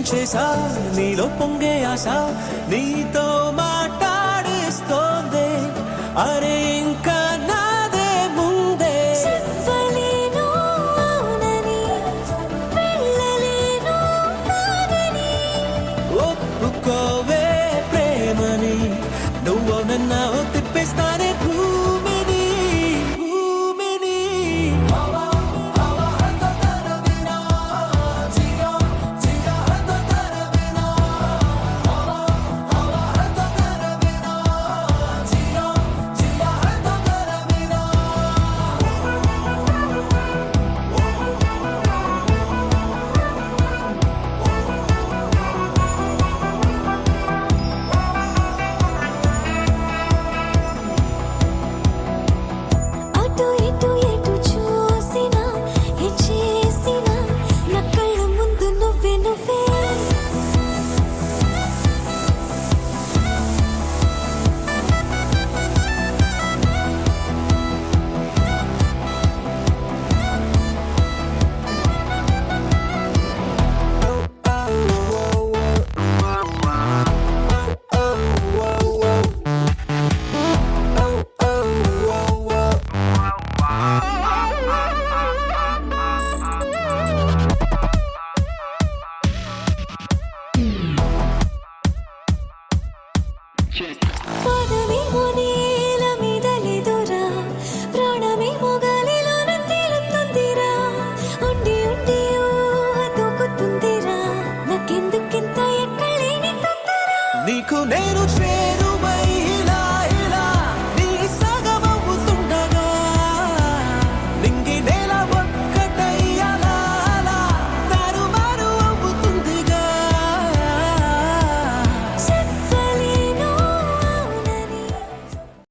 చేసా నీలో పొంగే ఆశ నీతో మాట్లాడిస్తోంది అరే ఇంకా నాదే ముందే చెప్పలేను అవునని వెళ్ళలేను కాదని ఒప్పుకోవే ప్రేమని నువ్వు నన్ను తిప్పేస్తానే భూమిని భూమిని అటు ఇటు ఎటు చూసినా ఏ చేసినా నా కళ్ళ ముందు నువ్వే నువ్వే పదవి